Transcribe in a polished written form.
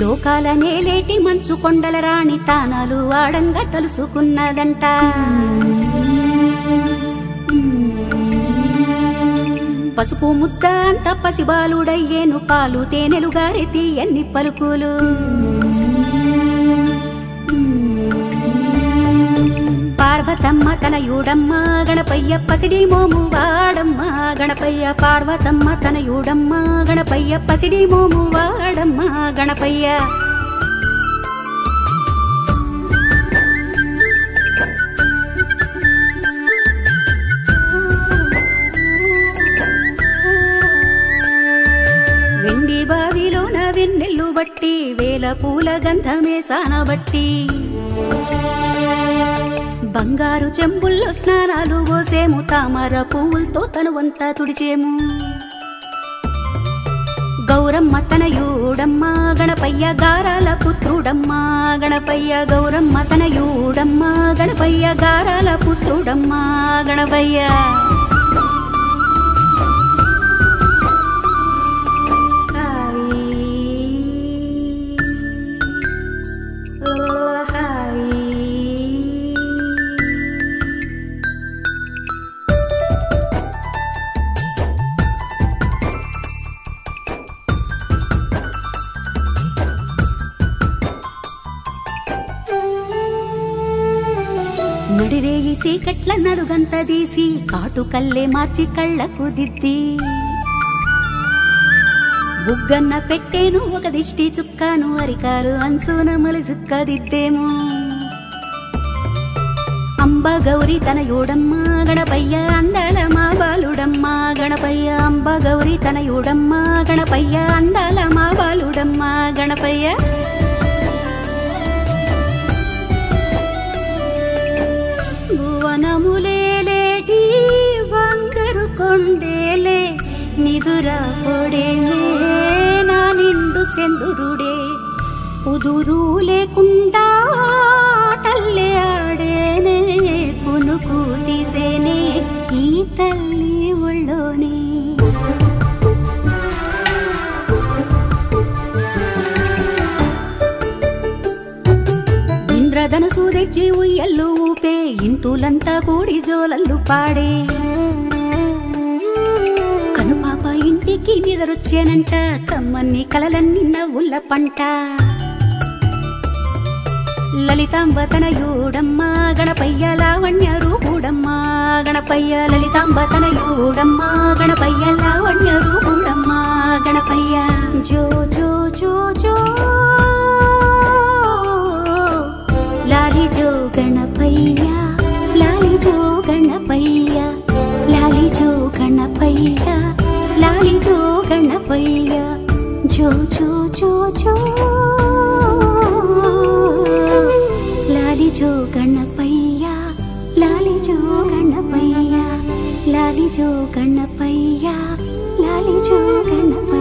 లోకాల నేలేటి మంచు కొండల రాణి తానాలు ఆడంగా తలుసుకున్నదంట. పసుపు ముద్ద అంత పసిబాలుడయ్యేను పాలు తేనెలు గారెతి ఎన్ని పలుకులు. పార్వతమ్మ తనయుడమ్మ గణపయ్య పసిడి మోము వాడమ్మ గణపయ్య. పార్వతమ్మ తనయుడమ్మ గణపయ్య పసిడి మోము వాడమ్మ గణపయ్య. వెండి బావిలోన వెన్నెల్లు బట్టి వేల పూల గంధమే సానబట్టి బంగారు చెంబుల్లో స్నానాలు పోసేము తామర పువ్వులతో తనువంతా తుడిచేము. గౌరమ్మ తనయుడమ్మ గణపయ్య గారాల పుత్రుడమ్మ గణపయ్య. గౌరమ్మ తనయుడమ్మ గణపయ్య గారాల పుత్రుడమ్మ గణపయ్య. నడిరేయి సీకట్ల నడుగంత తీసి కాటు కల్లే మార్చి కళ్ళకు దిద్ది బుగ్గన్న పెట్టేను ఒక దిష్టి చుక్కాను అరికారు అంచున మలిసుక్క దిద్దేము. అంబ గౌరి తనయుడమ్మ గణపయ్య అందాల మా బాలుడమ్మ గణపయ్య. అంబ గౌరి తనయుడమ్మ గణపయ్య అందాల మా బాలుడమ్మ గణపయ్య. భువనములేటి బంగారు కొండేలే నిదురా పొడేమే నా నిండు సెందురుడే. కుదురు లేకుండా ఆటల్లే ఆడేనే పునుకు తీసేనే ఈ తల్లి ఒళ్ళోనే. ఇంద్రధనసు తెచ్చి ఉయ్యల్లు ఊపే ఇంతులంతా కూడి జోలల్లు పాడే. కనుపాప ఇంటికి నిదరొచ్చేనంట కమ్మన్ని కలలన్నీ నవ్వుల పంట. లలితాంబ తనయుడమ్మ గణపయ్య లావణ్య రూపుడమ్మ గణపయ్య. లలితాంబ తనయుడమ్మ గణపయ్య లావణ్య రూపుడమ్మ గణపయ్య. జో జో జో జో లాలి జో గణపయ్య లాలి జో గణపయ్య లాలి జో గణపయ్య లాలి జో గణపయ్య. జో జో జో జో లాలి జో గణపయ్య లాలి జో గణపయ్య లాలి జో గణపయ్య లాలి జో గణపయ్య.